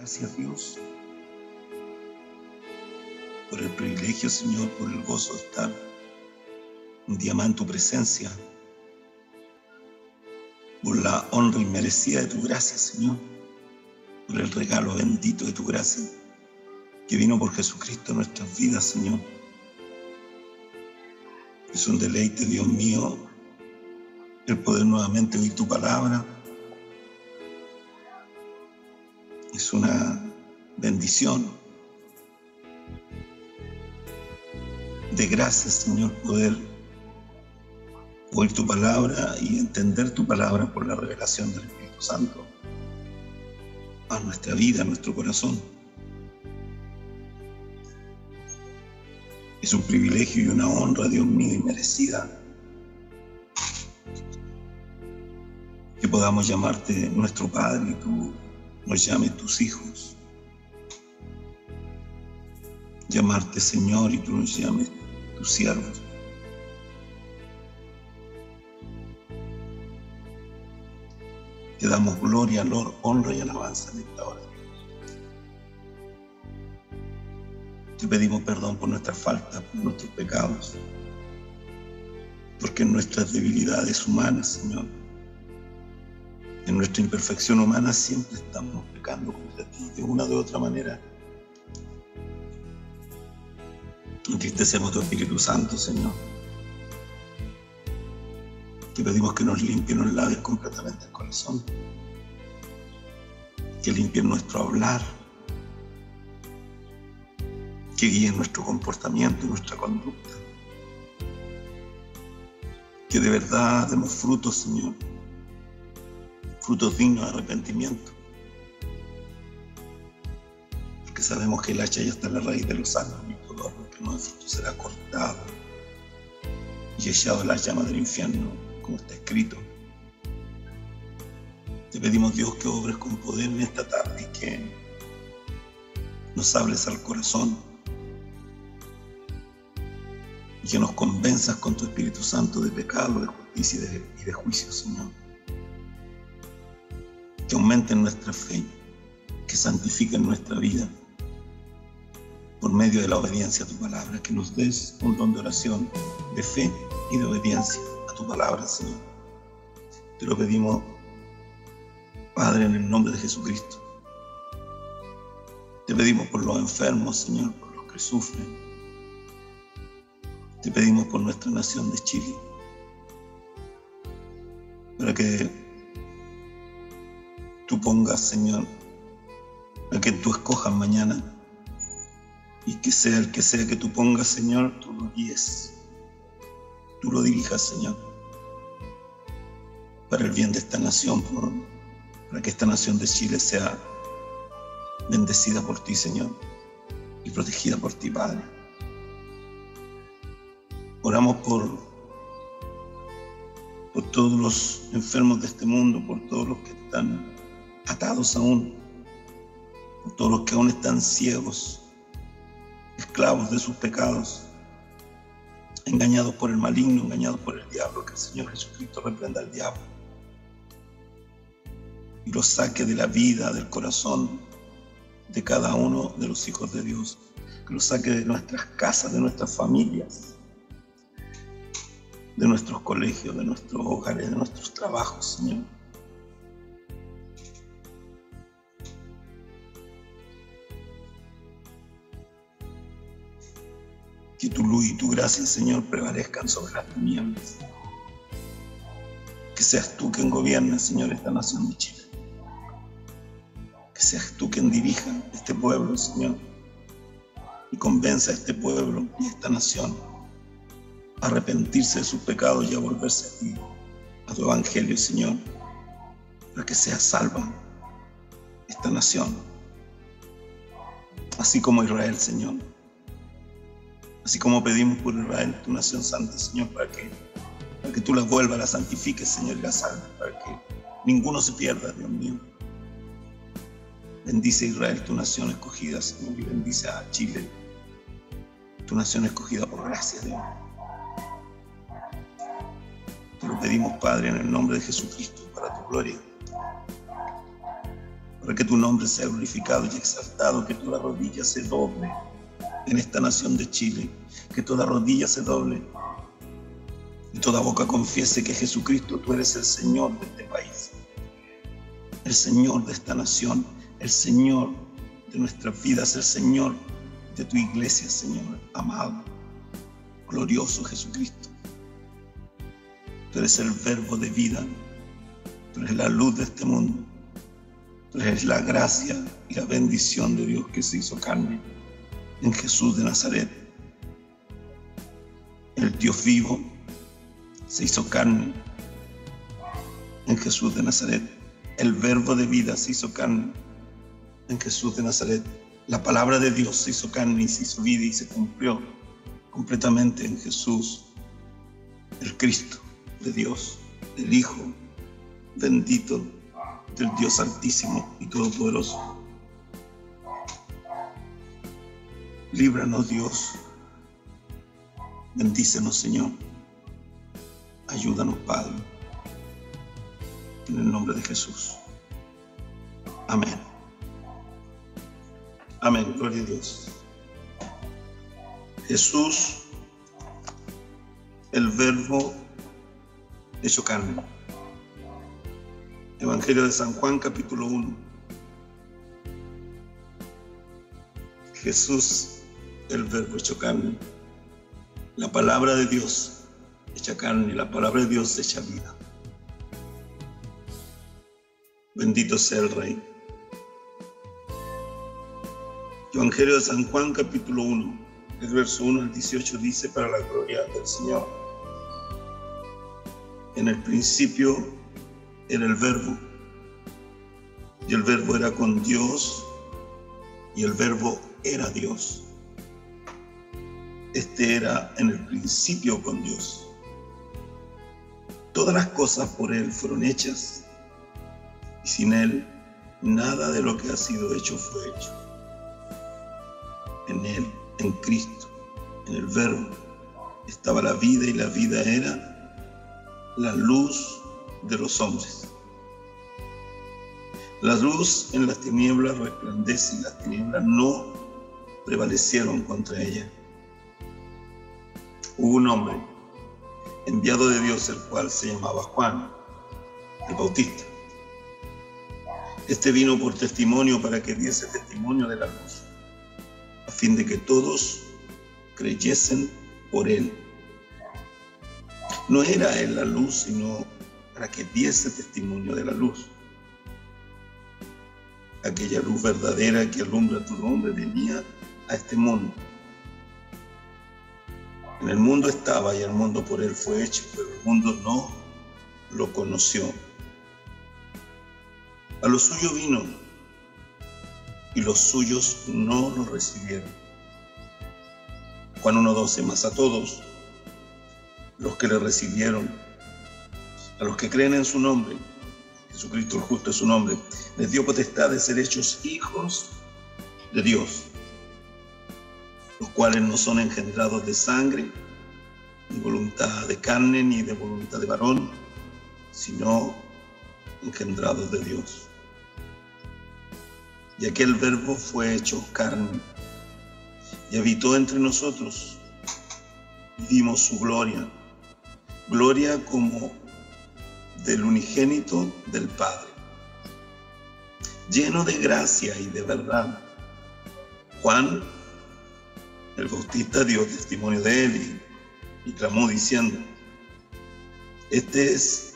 Gracias, Dios, por el privilegio, Señor, por el gozo de estar un día más en tu presencia, por la honra inmerecida de tu gracia, Señor, por el regalo bendito de tu gracia que vino por Jesucristo en nuestras vidas, Señor. Es un deleite, Dios mío, el poder nuevamente oír tu palabra. Es una bendición de gracia, Señor, poder oír tu palabra y entender tu palabra por la revelación del Espíritu Santo a nuestra vida, a nuestro corazón. Es un privilegio y una honra, Dios mío, inmerecida, que podamos llamarte nuestro Padre y tú nos llames tus hijos. Llamarte Señor y tú nos llames tus siervos. Te damos gloria, honra y alabanza en esta hora. Te pedimos perdón por nuestras faltas, por nuestros pecados, porque en nuestras debilidades humanas, Señor, en nuestra imperfección humana siempre estamos pecando contra ti de una o de otra manera. Entristecemos tu Espíritu Santo, Señor. Te pedimos que nos limpie, nos laves completamente el corazón, que limpie nuestro hablar, que guíe nuestro comportamiento y nuestra conducta, que de verdad demos frutos, Señor, frutos dignos de arrepentimiento, porque sabemos que el hacha ya está en la raíz de los árboles y todo árbol que no dé fruto será cortado y echado a las llamas del infierno, como está escrito. Te pedimos, Dios, que obres con poder en esta tarde y que nos hables al corazón y que nos convenzas con tu Espíritu Santo de pecado, de justicia y de juicio, Señor. Que aumenten nuestra fe, que santifiquen nuestra vida por medio de la obediencia a tu palabra, que nos des un don de oración, de fe y de obediencia a tu palabra, Señor. Te lo pedimos, Padre, en el nombre de Jesucristo. Te pedimos por los enfermos, Señor, por los que sufren. Te pedimos por nuestra nación de Chile, para que tú pongas, Señor, a que tú escojas mañana y que sea el que sea que tú pongas, Señor, tú lo guíes, tú lo dirijas, Señor, para el bien de esta nación, para que esta nación de Chile sea bendecida por ti, Señor, y protegida por ti, Padre. Oramos por todos los enfermos de este mundo, por todos los que están atados aún, por todos los que aún están ciegos, esclavos de sus pecados, engañados por el maligno, engañados por el diablo. Que el Señor Jesucristo reprenda al diablo y los saque de la vida, del corazón de cada uno de los hijos de Dios, que los saque de nuestras casas, de nuestras familias, de nuestros colegios, de nuestros hogares, de nuestros trabajos, Señor. Que tu luz y tu gracia, Señor, prevalezcan sobre las tinieblas. Que seas tú quien gobierne, Señor, esta nación de Chile. Que seas tú quien dirija este pueblo, Señor, y convenza a este pueblo y a esta nación a arrepentirse de sus pecados y a volverse a ti, a tu evangelio, Señor, para que sea salva esta nación, así como Israel, Señor. Así como pedimos por Israel, tu nación santa, Señor, para que tú la vuelvas, la santifiques, Señor, y la salves, para que ninguno se pierda, Dios mío. Bendice a Israel, tu nación escogida, Señor, y bendice a Chile, tu nación escogida por gracia, Dios. Te lo pedimos, Padre, en el nombre de Jesucristo, para tu gloria, para que tu nombre sea glorificado y exaltado, que toda rodilla se doble en esta nación de Chile, que toda rodilla se doble y toda boca confiese que Jesucristo, tú eres el Señor de este país, el Señor de esta nación, el Señor de nuestras vidas, el Señor de tu iglesia, Señor amado, glorioso Jesucristo. Tú eres el verbo de vida, tú eres la luz de este mundo, tú eres la gracia y la bendición de Dios que se hizo carne en Jesús de Nazaret. El Dios vivo se hizo carne en Jesús de Nazaret. El verbo de vida se hizo carne en Jesús de Nazaret. La palabra de Dios se hizo carne y se hizo vida y se cumplió completamente en Jesús, el Cristo de Dios, el Hijo bendito del Dios Altísimo y Todopoderoso. Líbranos, Dios. Bendícenos, Señor. Ayúdanos, Padre. En el nombre de Jesús. Amén. Amén. Gloria a Dios. Jesús, el Verbo hecho carne. Evangelio de San Juan, capítulo 1. Jesús, el Verbo hecho carne. La palabra de Dios hecha carne, la palabra de Dios hecha vida. Bendito sea el Rey. Evangelio de San Juan, capítulo 1, el verso 1 al 18 dice: para la gloria del Señor. En el principio era el Verbo, y el Verbo era con Dios, y el Verbo era Dios. Este era en el principio con Dios. Todas las cosas por Él fueron hechas, y sin Él nada de lo que ha sido hecho fue hecho. En Él, en Cristo, en el Verbo, estaba la vida, y la vida era la luz de los hombres. La luz en las tinieblas resplandece, y las tinieblas no prevalecieron contra ella. Hubo un hombre enviado de Dios, el cual se llamaba Juan el Bautista. Este vino por testimonio, para que diese testimonio de la luz, a fin de que todos creyesen por él. No era él la luz, sino para que diese testimonio de la luz. Aquella luz verdadera que alumbra a todo hombre venía a este mundo. En el mundo estaba, y el mundo por él fue hecho, pero el mundo no lo conoció. A lo suyo vino, y los suyos no lo recibieron. Juan 1:12, mas a todos los que le recibieron, a los que creen en su nombre, Jesucristo el justo es su nombre, les dio potestad de ser hechos hijos de Dios, los cuales no son engendrados de sangre, ni voluntad de carne, ni de voluntad de varón, sino engendrados de Dios. Y aquel Verbo fue hecho carne, y habitó entre nosotros, y vimos su gloria, gloria como del unigénito del Padre, lleno de gracia y de verdad. Juan el Bautista dio testimonio de él y clamó diciendo: este es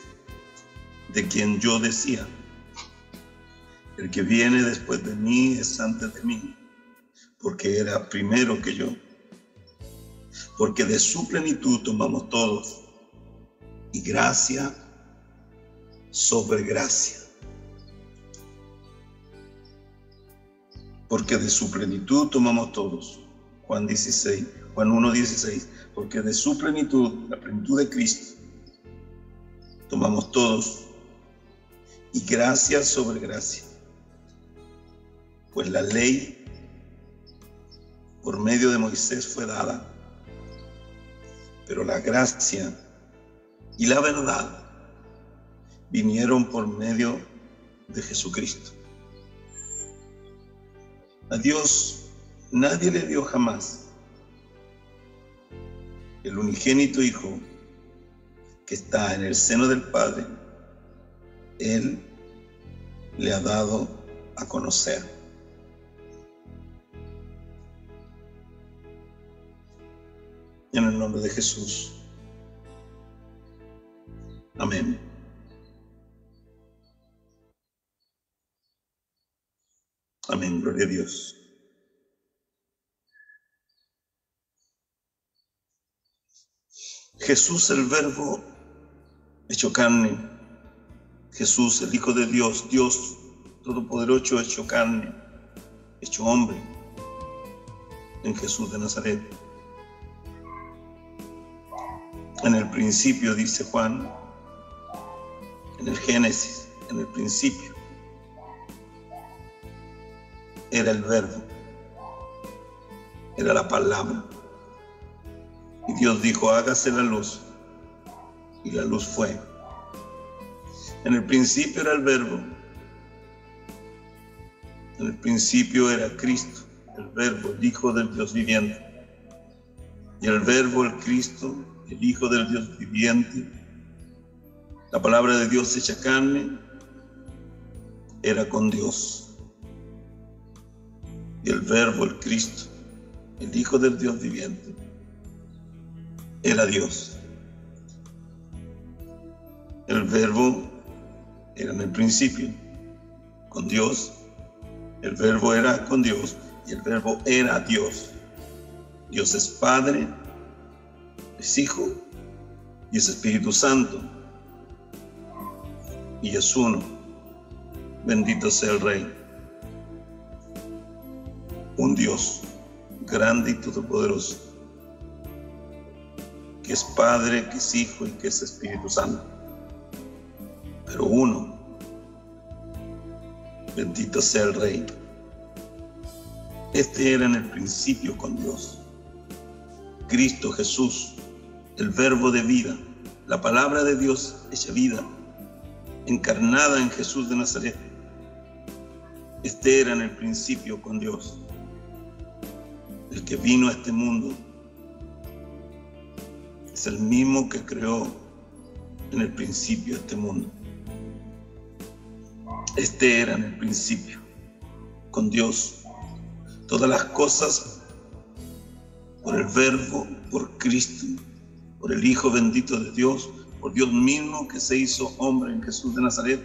de quien yo decía, el que viene después de mí es antes de mí, porque era primero que yo. Porque de su plenitud tomamos todos, y gracia sobre gracia. Porque de su plenitud tomamos todos. Juan 1:16. Porque de su plenitud, la plenitud de Cristo, tomamos todos, y gracia sobre gracia. Pues la ley por medio de Moisés fue dada, pero la gracia y la verdad vinieron por medio de Jesucristo. A Dios nadie le dio jamás. El unigénito Hijo que está en el seno del Padre, Él le ha dado a conocer. En el nombre de Jesús. Amén. Amén, gloria a Dios. Jesús, el Verbo hecho carne. Jesús, el Hijo de Dios, Dios Todopoderoso hecho carne, hecho hombre, en Jesús de Nazaret. En el principio, dice Juan, en el Génesis, en el principio, era el Verbo, era la palabra. Y Dios dijo, hágase la luz, y la luz fue. En el principio era el Verbo, en el principio era Cristo, el Verbo, el Hijo del Dios viviente. Y el Verbo, el Cristo, el Hijo del Dios viviente, la palabra de Dios hecha carne, era con Dios. Y el Verbo, el Cristo, el Hijo del Dios viviente, era Dios. El Verbo era en el principio con Dios, el Verbo era con Dios y el Verbo era Dios. Dios es Padre, es Hijo y es Espíritu Santo y es uno. Bendito sea el Rey. Un Dios grande y todopoderoso, que es Padre, que es Hijo y que es Espíritu Santo, pero uno. Bendito sea el Rey. Este era en el principio con Dios. Cristo Jesús, el Verbo de vida, la palabra de Dios hecha vida, encarnada en Jesús de Nazaret. Este era en el principio con Dios. El que vino a este mundo es el mismo que creó en el principio este mundo. Este era en el principio con Dios. Todas las cosas por el Verbo, por Cristo, por el Hijo bendito de Dios, por Dios mismo que se hizo hombre en Jesús de Nazaret.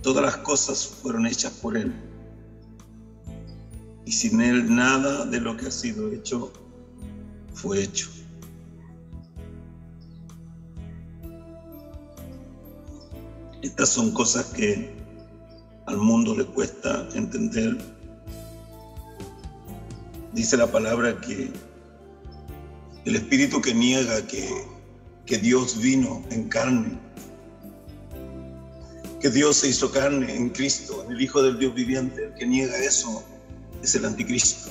Todas las cosas fueron hechas por Él. Y sin Él nada de lo que ha sido hecho fue hecho. Estas son cosas que al mundo le cuesta entender. Dice la palabra que el espíritu que niega que Dios vino en carne, que Dios se hizo carne en Cristo, en el Hijo del Dios viviente, el que niega eso es el anticristo,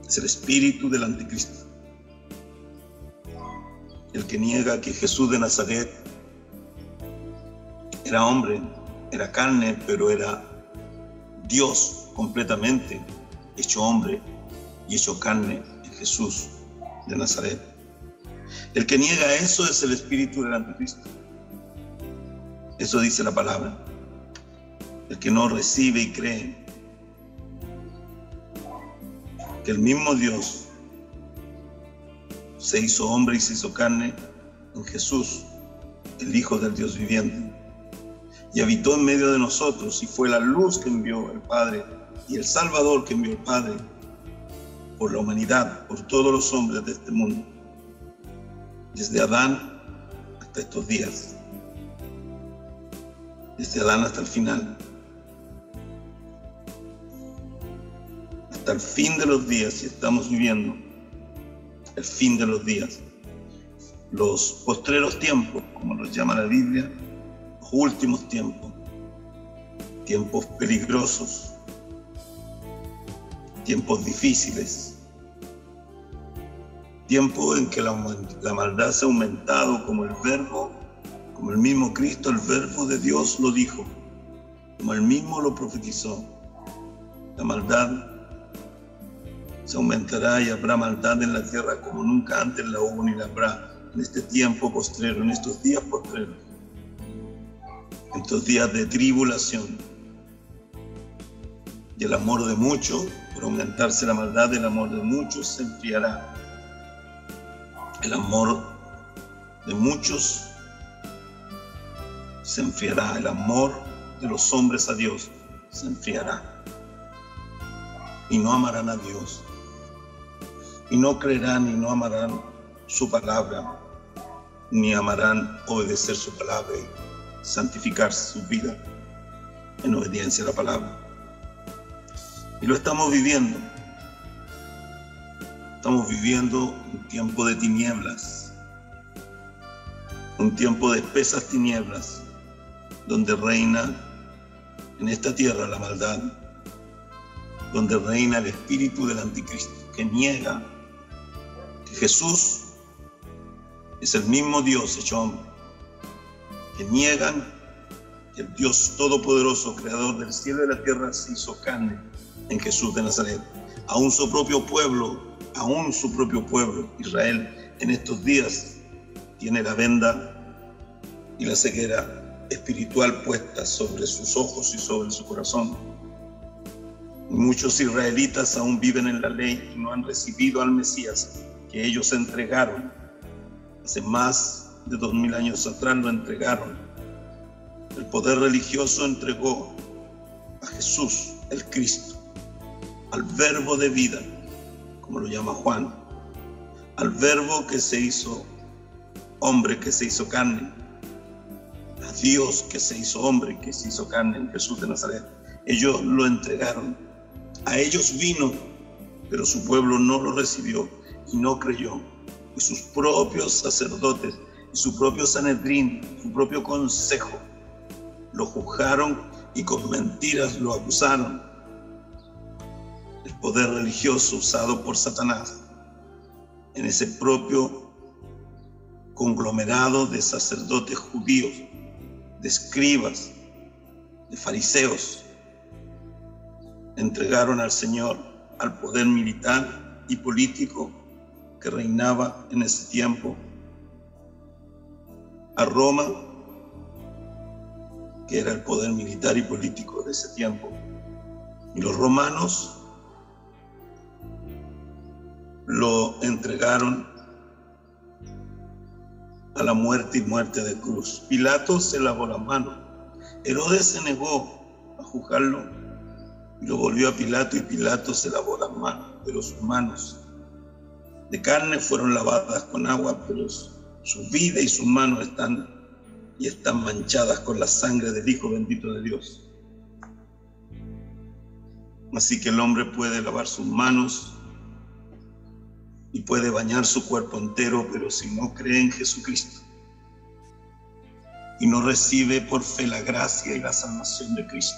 es el espíritu del anticristo. El que niega que Jesús de Nazaret era hombre, era carne, pero era Dios completamente, hecho hombre y hecho carne en Jesús de Nazaret. El que niega eso es el espíritu del anticristo. Eso dice la palabra. El que no recibe y cree que el mismo Dios se hizo hombre y se hizo carne en Jesús, el Hijo del Dios viviente, y habitó en medio de nosotros, y fue la luz que envió el Padre y el Salvador que envió el Padre por la humanidad, por todos los hombres de este mundo, desde Adán hasta estos días, desde Adán hasta el final, hasta el fin de los días. Y estamos viviendo el fin de los días, los postreros tiempos, como los llama la Biblia, los últimos tiempos, tiempos peligrosos, tiempos difíciles, tiempos en que la maldad se ha aumentado, como el Verbo, como el mismo Cristo, el Verbo de Dios lo dijo, como él mismo lo profetizó. La maldad se aumentará y habrá maldad en la tierra como nunca antes la hubo ni la habrá en este tiempo postrero, en estos días postreros, en estos días de tribulación. Y el amor de muchos, por aumentarse la maldad, el amor de muchos se enfriará. El amor de muchos se enfriará. El amor de los hombres a Dios se enfriará. Y no amarán a Dios. Y no creerán y no amarán su palabra, ni amarán obedecer su palabra y santificar su vida en obediencia a la palabra. Y lo estamos viviendo. Estamos viviendo un tiempo de tinieblas, un tiempo de espesas tinieblas, donde reina en esta tierra la maldad, donde reina el espíritu del anticristo, que niega que Jesús es el mismo Dios hecho hombre, que niegan que el Dios todopoderoso, creador del cielo y de la tierra, se hizo carne en Jesús de Nazaret. Aún su propio pueblo, Israel, en estos días tiene la venda y la ceguera espiritual puesta sobre sus ojos y sobre su corazón. Muchos israelitas aún viven en la ley y no han recibido al Mesías que ellos entregaron. Hace más de 2000 años atrás lo entregaron. El poder religioso entregó a Jesús, el Cristo, al verbo de vida, como lo llama Juan, al verbo que se hizo hombre, que se hizo carne, a Dios que se hizo hombre, que se hizo carne en Jesús de Nazaret. Ellos lo entregaron, a ellos vino, pero su pueblo no lo recibió y no creyó. Y sus propios sacerdotes y su propio Sanedrín, su propio consejo, lo juzgaron y con mentiras lo acusaron. El poder religioso usado por Satanás en ese propio conglomerado de sacerdotes judíos, de escribas, de fariseos, entregaron al Señor al poder militar y político que reinaba en ese tiempo, a Roma, que era el poder militar y político de ese tiempo. Y los romanos lo entregaron a la muerte y muerte de cruz. Pilato se lavó las manos. Herodes se negó a juzgarlo y lo volvió a Pilato, y Pilato se lavó las manos, pero sus manos de carne fueron lavadas con agua, pero su vida y sus manos están manchadas con la sangre del Hijo bendito de Dios. Así que el hombre puede lavar sus manos y puede bañar su cuerpo entero, pero si no cree en Jesucristo y no recibe por fe la gracia y la salvación de Cristo,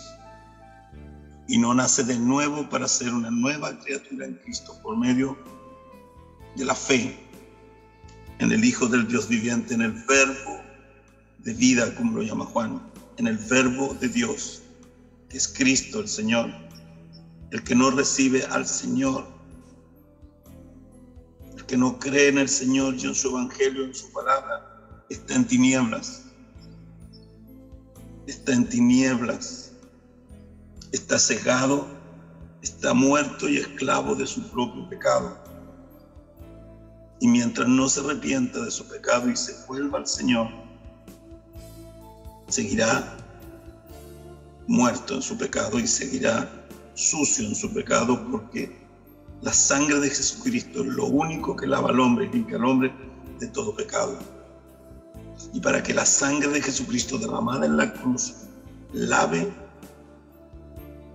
y no nace de nuevo para ser una nueva criatura en Cristo por medio de la fe en el Hijo del Dios viviente, en el verbo de vida, como lo llama Juan, en el verbo de Dios, que es Cristo el Señor. El que no recibe al Señor, el que no cree en el Señor y en su evangelio, en su palabra, está en tinieblas. Está en tinieblas. Está cegado, está muerto y esclavo de su propio pecado. Y mientras no se arrepienta de su pecado y se vuelva al Señor, seguirá muerto en su pecado y seguirá sucio en su pecado, porque la sangre de Jesucristo es lo único que lava al hombre y limpia al hombre de todo pecado. Y para que la sangre de Jesucristo derramada en la cruz lave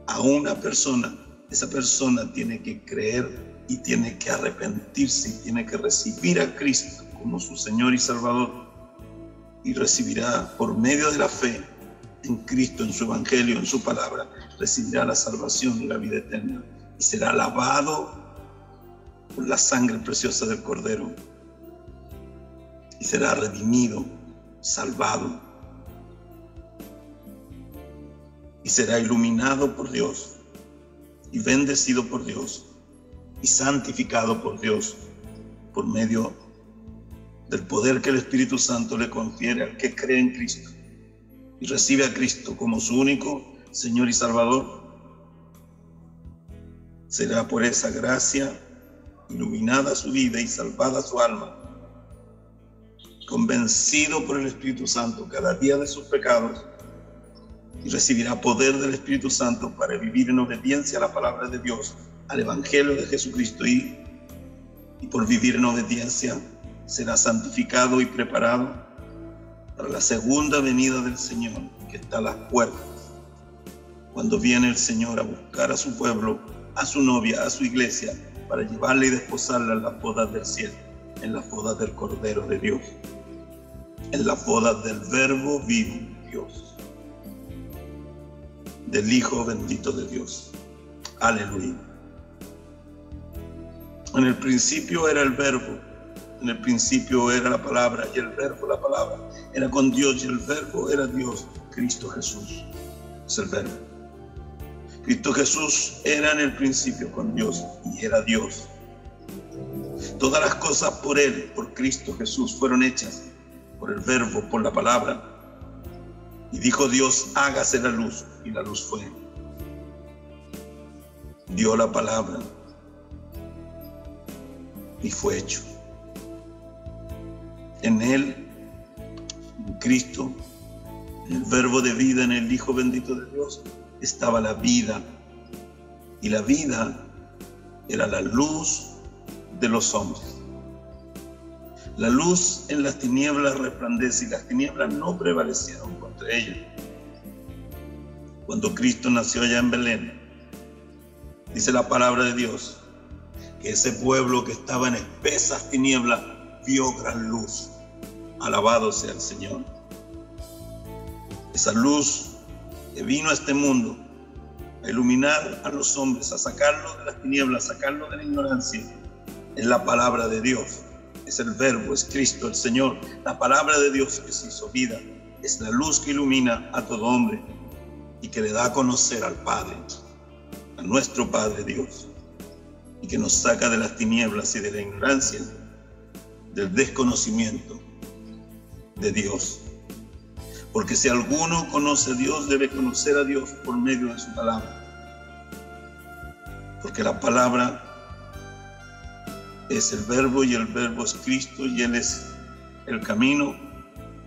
a una persona, esa persona tiene que creer y tiene que arrepentirse y tiene que recibir a Cristo como su Señor y Salvador, y recibirá por medio de la fe en Cristo, en su evangelio, en su palabra, recibirá la salvación y la vida eterna y será lavado por la sangre preciosa del Cordero y será redimido, salvado y será iluminado por Dios y bendecido por Dios y santificado por Dios por medio del poder que el Espíritu Santo le confiere al que cree en Cristo y recibe a Cristo como su único Señor y Salvador. Será por esa gracia iluminada su vida y salvada su alma, convencido por el Espíritu Santo cada día de sus pecados, y recibirá poder del Espíritu Santo para vivir en obediencia a la palabra de Dios, al Evangelio de Jesucristo, y por vivir en obediencia será santificado y preparado para la segunda venida del Señor, que está a las puertas, cuando viene el Señor a buscar a su pueblo, a su novia, a su iglesia, para llevarla y desposarla en las bodas del cielo, en las bodas del Cordero de Dios, en las bodas del Verbo vivo Dios, del Hijo bendito de Dios. Aleluya. En el principio era el Verbo, en el principio era la palabra, y el Verbo, la palabra, era con Dios, y el Verbo era Dios. Cristo Jesús es el Verbo. Cristo Jesús era en el principio con Dios y era Dios. Todas las cosas por Él, por Cristo Jesús, fueron hechas por el Verbo, por la palabra. Y dijo Dios: hágase la luz, y la luz fue. Dio la palabra y fue hecho. En Él, en Cristo, en el Verbo de vida, en el Hijo bendito de Dios, estaba la vida, y la vida era la luz de los hombres. La luz en las tinieblas resplandece, y las tinieblas no prevalecieron contra ella. Cuando Cristo nació allá en Belén, dice la palabra de Dios que ese pueblo que estaba en espesas tinieblas vio gran luz. Alabado sea el Señor. Esa luz que vino a este mundo a iluminar a los hombres, a sacarlos de las tinieblas, a sacarlos de la ignorancia, es la palabra de Dios, es el Verbo, es Cristo, el Señor, la palabra de Dios que se hizo vida, es la luz que ilumina a todo hombre y que le da a conocer al Padre, a nuestro Padre Dios, y que nos saca de las tinieblas y de la ignorancia, del desconocimiento de Dios. Porque si alguno conoce a Dios, debe conocer a Dios por medio de su palabra. Porque la palabra es el Verbo, y el Verbo es Cristo, y Él es el camino,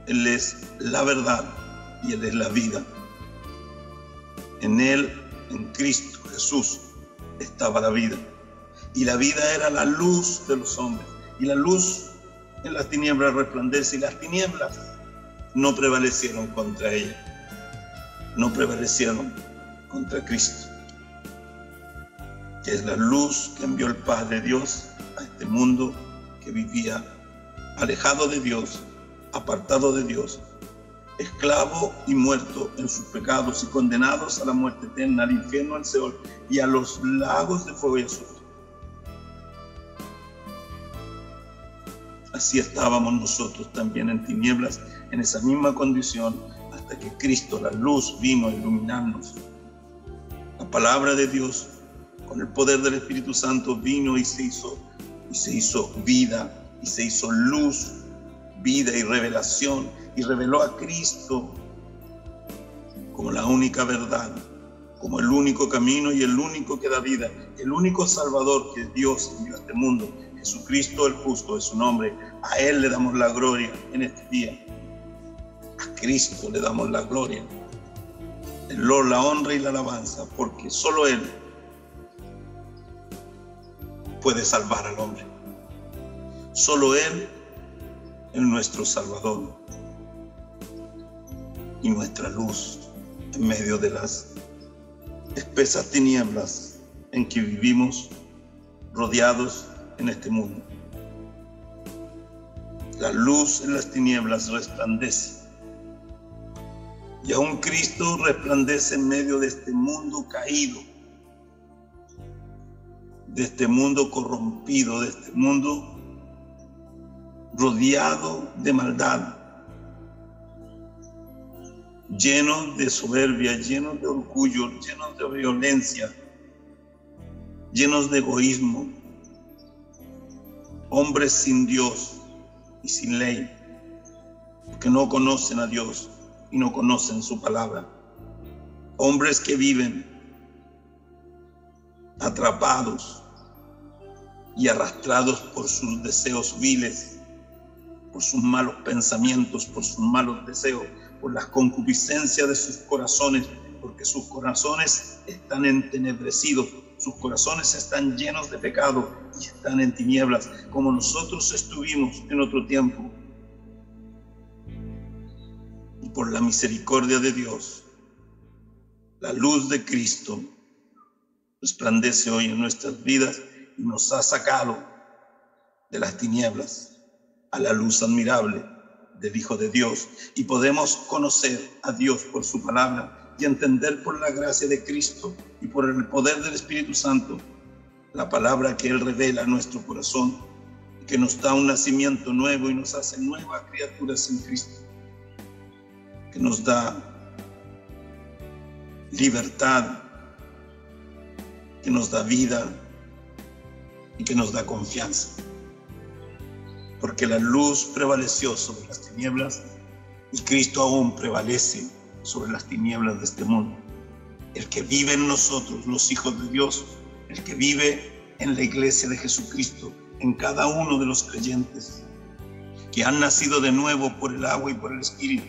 Él es la verdad, y Él es la vida. En Él, en Cristo Jesús, estaba la vida. Y la vida era la luz de los hombres. Y la luz en las tinieblas resplandece, y las tinieblas no prevalecieron contra ella, no prevalecieron contra Cristo, que es la luz que envió el Padre Dios a este mundo que vivía alejado de Dios, apartado de Dios, esclavo y muerto en sus pecados y condenados a la muerte eterna, al infierno, al Seol y a los lagos de fuego y azufre. Así estábamos nosotros también en tinieblas, en esa misma condición, hasta que Cristo, la luz, vino a iluminarnos. La palabra de Dios, con el poder del Espíritu Santo, vino y se hizo vida, y se hizo luz, vida y revelación, y reveló a Cristo como la única verdad, como el único camino y el único que da vida, el único Salvador que Dios envió a este mundo. Jesucristo el justo es su nombre. A Él le damos la gloria en este día. A Cristo le damos la gloria, el honor, la honra y la alabanza, porque solo Él puede salvar al hombre. Solo Él es nuestro Salvador y nuestra luz en medio de las espesas tinieblas en que vivimos rodeados en este mundo. La luz en las tinieblas resplandece, y aún Cristo resplandece en medio de este mundo caído, de este mundo corrompido, de este mundo rodeado de maldad, lleno de soberbia, lleno de orgullo, lleno de violencia, llenos de egoísmo, hombres sin Dios y sin ley, que no conocen a Dios y no conocen su palabra. Hombres que viven atrapados y arrastrados por sus deseos viles, por sus malos pensamientos, por sus malos deseos, por las concupiscencias de sus corazones, porque sus corazones están entenebrecidos, sus corazones están llenos de pecado y están en tinieblas, como nosotros estuvimos en otro tiempo. Y por la misericordia de Dios, la luz de Cristo resplandece hoy en nuestras vidas y nos ha sacado de las tinieblas a la luz admirable del Hijo de Dios, y podemos conocer a Dios por su palabra y entender por la gracia de Cristo y por el poder del Espíritu Santo la palabra que Él revela a nuestro corazón, que nos da un nacimiento nuevo y nos hace nuevas criaturas en Cristo, que nos da libertad, que nos da vida y que nos da confianza, porque la luz prevaleció sobre las tinieblas y Cristo aún prevalece sobre las tinieblas de este mundo. El que vive en nosotros, los hijos de Dios, el que vive en la iglesia de Jesucristo, en cada uno de los creyentes que han nacido de nuevo por el agua y por el Espíritu,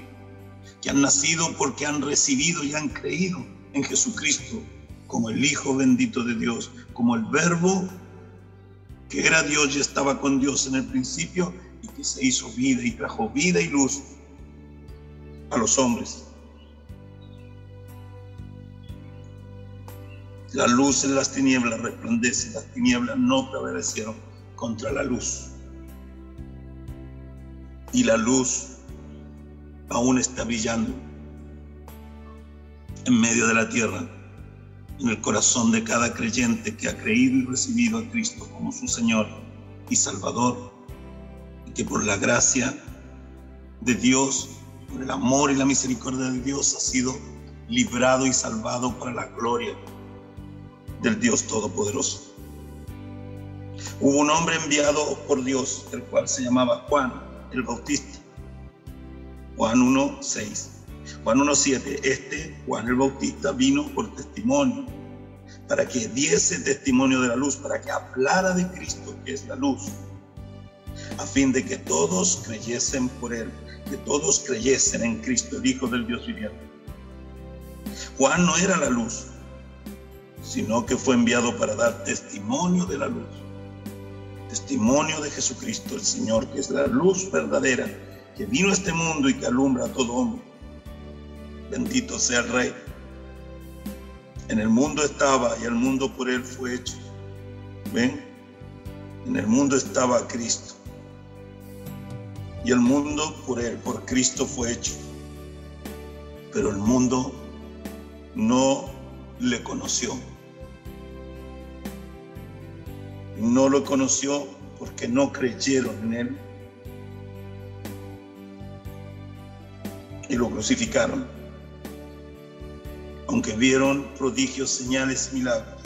que han nacido porque han recibido y han creído en Jesucristo como el Hijo bendito de Dios, como el Verbo que era Dios y estaba con Dios en el principio y que se hizo vida y trajo vida y luz a los hombres. La luz en las tinieblas resplandece, las tinieblas no prevalecieron contra la luz. Y la luz aún está brillando en medio de la tierra, en el corazón de cada creyente que ha creído y recibido a Cristo como su Señor y Salvador, y que por la gracia de Dios, por el amor y la misericordia de Dios, ha sido librado y salvado para la gloria del Dios Todopoderoso. Hubo un hombre enviado por Dios, el cual se llamaba Juan el Bautista. Juan 1:6. Juan 1:7. Juan el Bautista vino por testimonio, para que diese testimonio de la luz, para que hablara de Cristo, que es la luz, a fin de que todos creyesen por él, que todos creyesen en Cristo, el Hijo del Dios viviente. Juan no era la luz, sino que fue enviado para dar testimonio de la luz, testimonio de Jesucristo, el Señor, que es la luz verdadera, que vino a este mundo y que alumbra a todo hombre. Bendito sea el Rey. En el mundo estaba y el mundo por él fue hecho. ¿Ven? En el mundo estaba Cristo y el mundo por él, por Cristo fue hecho. Pero el mundo no le conoció. No lo conoció porque no creyeron en él y lo crucificaron. Aunque vieron prodigios, señales y milagros,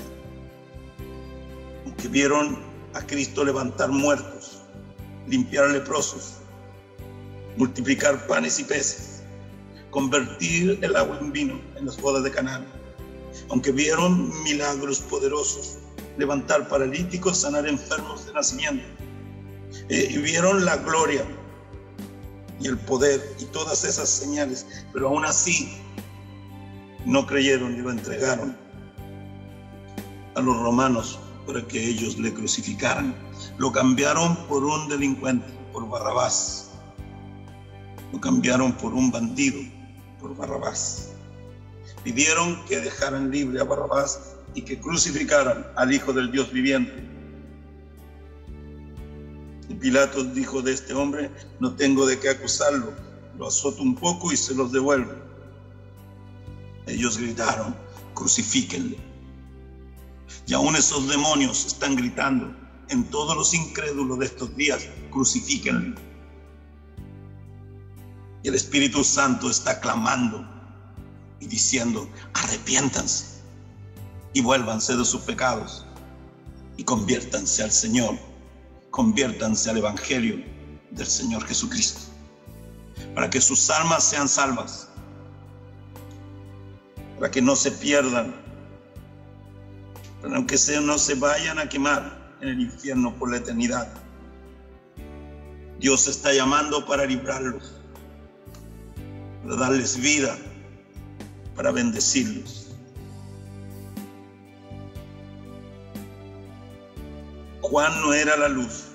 aunque vieron a Cristo levantar muertos, limpiar leprosos, multiplicar panes y peces, convertir el agua en vino en las bodas de Canaán, aunque vieron milagros poderosos, levantar paralíticos, sanar enfermos de nacimiento, y vieron la gloria y el poder y todas esas señales, pero aún así no creyeron y lo entregaron a los romanos para que ellos le crucificaran. Lo cambiaron por un delincuente, por Barrabás. Lo cambiaron por un bandido, por Barrabás. Pidieron que dejaran libre a Barrabás y que crucificaran al Hijo del Dios viviente. Y Pilatos dijo de este hombre: no tengo de qué acusarlo, lo azoto un poco y se los devuelvo. Ellos gritaron: crucifíquenle. Y aún esos demonios están gritando en todos los incrédulos de estos días: crucifíquenle. Y el Espíritu Santo está clamando y diciendo: arrepiéntanse y vuélvanse de sus pecados y conviértanse al Señor, conviértanse al Evangelio del Señor Jesucristo, para que sus almas sean salvas, para que no se pierdan, para que no se vayan a quemar en el infierno por la eternidad. Dios está llamando para librarlos, para darles vida, para bendecirlos. Juan no era la luz,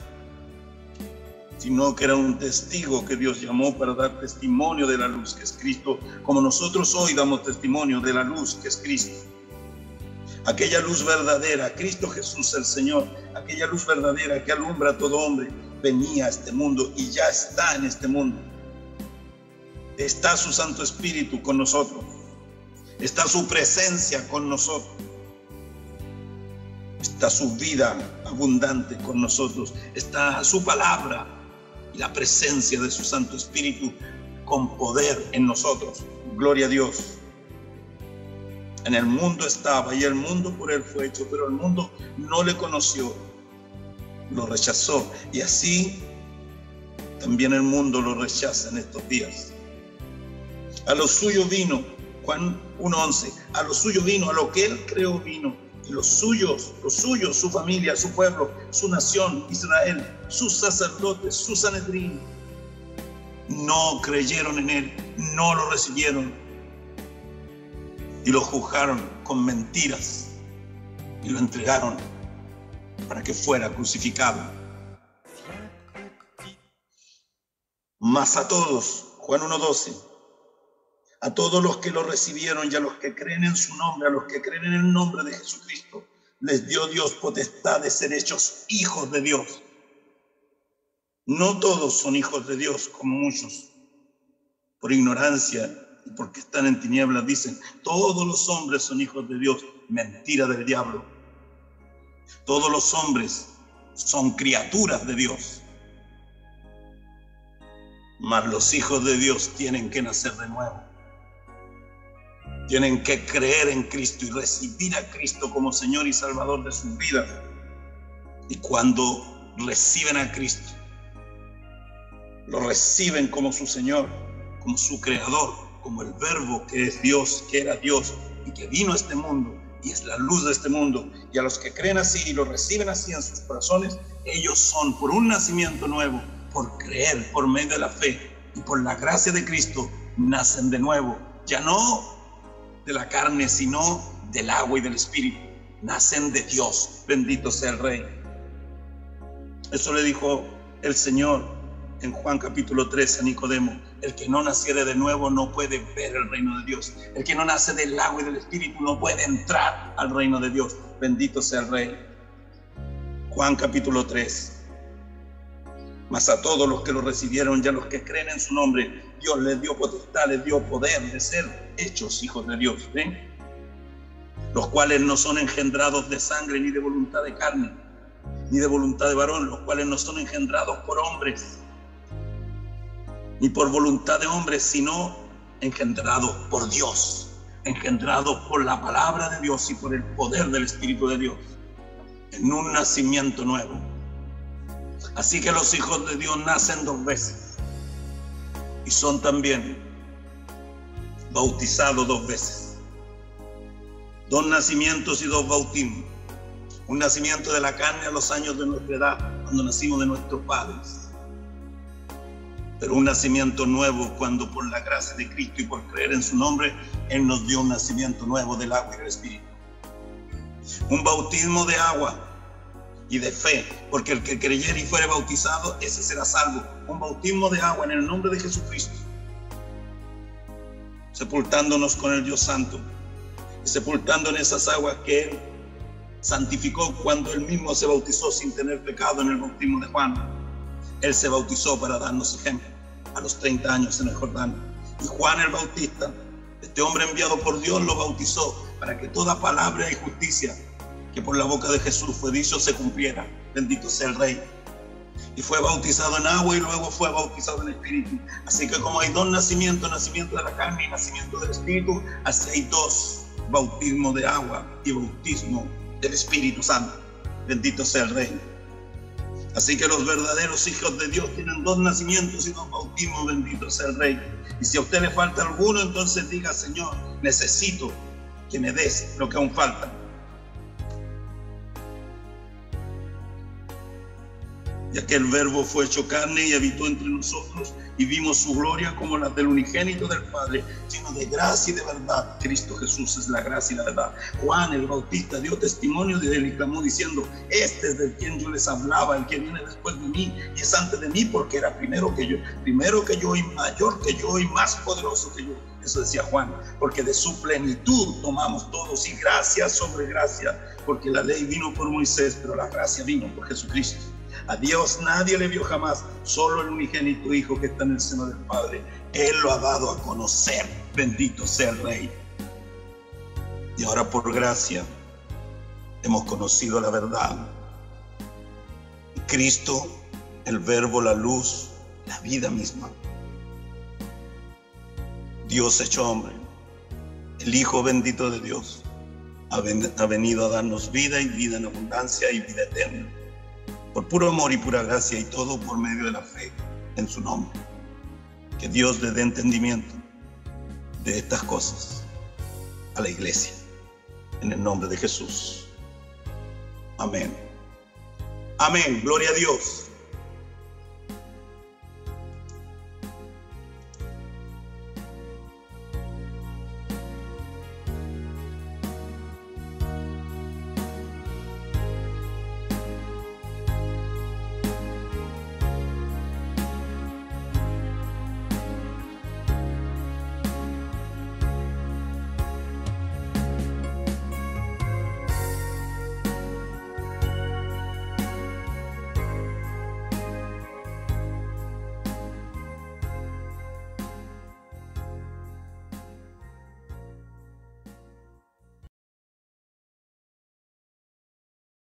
sino que era un testigo que Dios llamó para dar testimonio de la luz que es Cristo, como nosotros hoy damos testimonio de la luz que es Cristo. Aquella luz verdadera, Cristo Jesús el Señor, aquella luz verdadera que alumbra a todo hombre, venía a este mundo y ya está en este mundo. Está su Santo Espíritu con nosotros, está su presencia con nosotros, está su vida abundante con nosotros, está su palabra y la presencia de su Santo Espíritu con poder en nosotros. Gloria a Dios. En el mundo estaba y el mundo por él fue hecho, pero el mundo no le conoció, lo rechazó, y así también el mundo lo rechaza en estos días. A lo suyo vino, Juan 1:11, a lo suyo vino, a lo que él creó vino, y los suyos, su familia, su pueblo, su nación, Israel, sus sacerdotes, su Sanedrín, no creyeron en él, no lo recibieron, y lo juzgaron con mentiras y lo entregaron para que fuera crucificado. Mas a todos, Juan 1:12, a todos los que lo recibieron y a los que creen en su nombre, a los que creen en el nombre de Jesucristo, les dio Dios potestad de ser hechos hijos de Dios. No todos son hijos de Dios, como muchos, por ignorancia y porque están en tinieblas, dicen, todos los hombres son hijos de Dios. Mentira del diablo. Todos los hombres son criaturas de Dios. Mas los hijos de Dios tienen que nacer de nuevo. Tienen que creer en Cristo y recibir a Cristo como Señor y Salvador de sus vidas. Y cuando reciben a Cristo, lo reciben como su Señor, como su Creador, como el Verbo que es Dios, que era Dios y que vino a este mundo y es la luz de este mundo. Y a los que creen así y lo reciben así en sus corazones, ellos son por un nacimiento nuevo, por creer, por medio de la fe y por la gracia de Cristo, nacen de nuevo, ya no de la carne, sino del agua y del Espíritu. Nacen de Dios, bendito sea el Rey. Eso le dijo el Señor en Juan capítulo 3 a Nicodemo: el que no naciere de nuevo no puede ver el reino de Dios. El que no nace del agua y del Espíritu no puede entrar al reino de Dios. Bendito sea el Rey. Juan capítulo 3. Mas a todos los que lo recibieron y a los que creen en su nombre, Dios les dio potestad, les dio poder de ser hechos hijos de Dios. ¿Ven? Los cuales no son engendrados de sangre, ni de voluntad de carne, ni de voluntad de varón, los cuales no son engendrados por hombres, ni por voluntad de hombres, sino engendrados por Dios, engendrados por la palabra de Dios y por el poder del Espíritu de Dios, en un nacimiento nuevo. Así que los hijos de Dios nacen dos veces y son también bautizados dos veces. Dos nacimientos y dos bautismos. Un nacimiento de la carne a los años de nuestra edad, cuando nacimos de nuestros padres. Pero un nacimiento nuevo cuando por la gracia de Cristo y por creer en su nombre, Él nos dio un nacimiento nuevo del agua y del Espíritu. Un bautismo de agua y de fe, porque el que creyere y fuere bautizado, ese será salvo. Un bautismo de agua en el nombre de Jesucristo, sepultándonos con el Dios Santo y sepultando en esas aguas que Él santificó cuando Él mismo se bautizó sin tener pecado en el bautismo de Juan. Él se bautizó para darnos ejemplo a los 30 años en el Jordán. Y Juan el Bautista, este hombre enviado por Dios, lo bautizó para que toda palabra y justicia que por la boca de Jesús fue dicho se cumpliera. Bendito sea el Rey. Y fue bautizado en agua y luego fue bautizado en Espíritu. Así que como hay dos nacimientos, nacimiento de la carne y nacimiento del Espíritu, así hay dos: bautismo de agua y bautismo del Espíritu Santo. Bendito sea el Rey. Así que los verdaderos hijos de Dios tienen 2 nacimientos y 2 bautismos. Bendito sea el Rey. Y si a usted le falta alguno, entonces diga: Señor, necesito que me des lo que aún falta. Ya que el Verbo fue hecho carne y habitó entre nosotros, y vimos su gloria como la del unigénito del Padre, lleno de gracia y de verdad. Cristo Jesús es la gracia y la verdad. Juan el Bautista dio testimonio de él y clamó diciendo: este es del quien yo les hablaba, el que viene después de mí y es antes de mí, porque era primero que yo y mayor que yo y más poderoso que yo. Eso decía Juan, porque de su plenitud tomamos todos, y gracia sobre gracia, porque la ley vino por Moisés, pero la gracia vino por Jesucristo. A Dios nadie le vio jamás, solo el unigénito Hijo que está en el seno del Padre. Él lo ha dado a conocer. Bendito sea el Rey. Y ahora, por gracia, hemos conocido la verdad. Cristo, el Verbo, la luz, la vida misma. Dios hecho hombre, el Hijo bendito de Dios, ha venido a darnos vida, y vida en abundancia, y vida eterna, por puro amor y pura gracia, y todo por medio de la fe en su nombre. Que Dios le dé entendimiento de estas cosas a la iglesia, en el nombre de Jesús. Amén. Amén. Gloria a Dios.